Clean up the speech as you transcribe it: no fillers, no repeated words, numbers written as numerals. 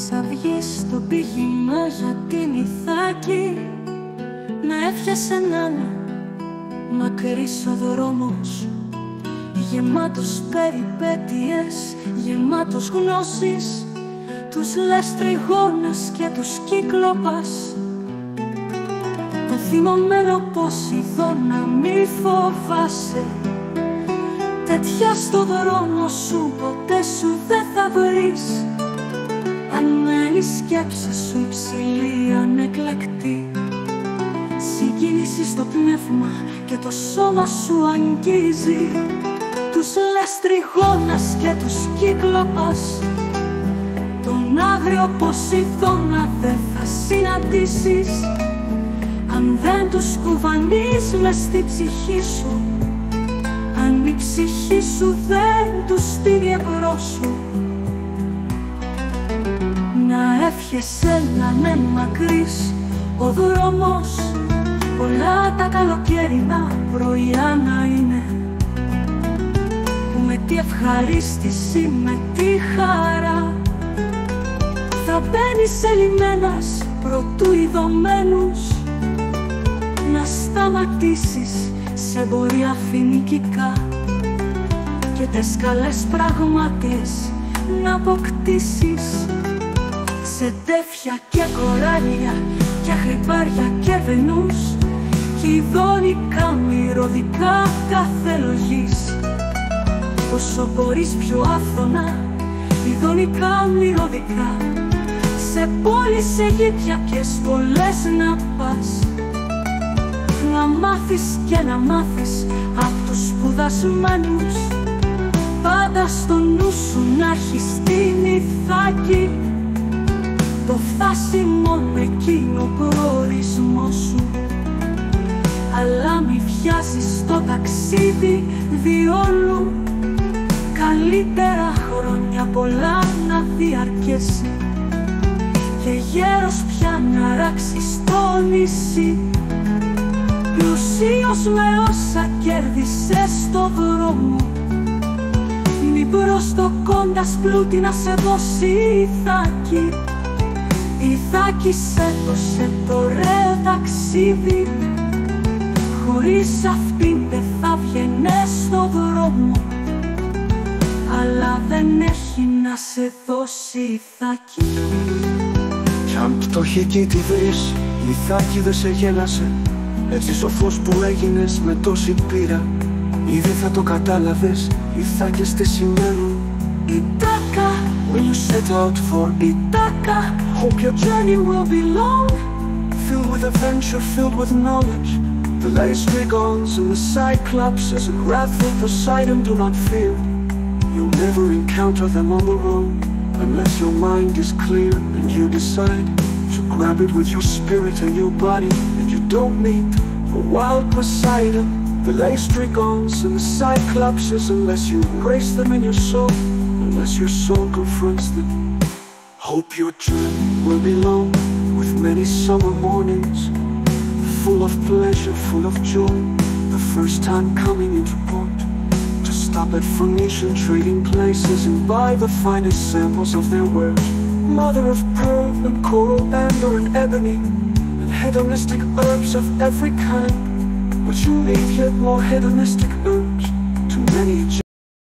Σα βγεις στο πήχημα για την Ιθάκη, να εύχεσαι να είναι μακρύς ο δρόμος, γεμάτος περιπέτειες, γεμάτος γνώσεις. Τους λες τριγώνας και τους κύκλοπας, το θυμωμένο Ποσειδώνα μη φοβάσαι. Τέτοια στο δρόμο σου ποτέ σου δεν θα βρεις, αν μένει η σκέψη σου υψηλή ανεκλεκτή. Συγκίνηση στο πνεύμα και το σώμα σου αγγίζει. Τους λες τριγώνας και τους κύκλοπας, τον άγριο Ποσειδώνα δεν θα συναντήσεις, αν δεν τους κουβανείς μες στη ψυχή σου, αν η ψυχή σου δεν τους στείλει εμπρός σου. Να εύχεσαι να είναι μακρύς ο δρόμος, πολλά τα καλοκαίρινα πρωιά να είναι, που με τη ευχαρίστηση, με τη χαρά θα μπαίνεις σε λιμένας προτού ειδωμένους, να σταματήσεις σε εμπορία φοινικικά και τες καλές πραγματίες να αποκτήσεις, σε τέφια και κοράλια και χρυπάρια και βενούς και ειδώνικα μυρωδικά κάθε λογής. Όσο μπορείς πιο άφθονα, ειδώνικα μυρωδικά, σε πόλεις, σε γήτια και σχολές να πας, να μάθεις και να μάθεις απ' τους σπουδασμένους, πάντα στο νου σου να έχεις την Ιθάκη, το φτάσιμο εκείνο προορισμό σου. Αλλά μη βιάζεις το ταξίδι διόλου, καλύτερα χρόνια πολλά να διαρκέσει και γέρος πια να ράξεις το νησί, πλουσίος με όσα κέρδισες στο δρόμο. Μη μπρος το κόντας πλούτη να σε δώσει η Ιθάκη, η Ιθάκη σε έδωσε το ωραίο ταξίδι, χωρίς αυτήν δεν θα βγαίνες στο δρόμο, αλλά δεν έχει να σε δώσει η Ιθάκη. Κι αν πτωχική τη βρεις, η Ιθάκη δεν σε γέλασε, έτσι σοφός που έγινες με τόση πείρα. Ήδη θα το κατάλαβες, οι Ιθάκες τι σημαίνουν. Ithaka, When you set out for Ithaka, hope your journey will be long, filled with adventure, filled with knowledge. The Laestrygons and the Cyclopses and wrathful Poseidon do not fear. You'll never encounter them on the road, unless your mind is clear and you decide to grab it with your spirit and your body. And you don't need a wild Poseidon, the Laestrygons and the Cyclopses, unless you embrace them in your soul, unless your soul confronts them. Hope your journey will be long, with many summer mornings, full of pleasure, full of joy. The first time coming into port, to stop at Phoenician trading places and buy the finest samples of their wares. Mother of pearl and coral, amber and ebony, and hedonistic herbs of every kind. But you leave yet more hedonistic herbs to many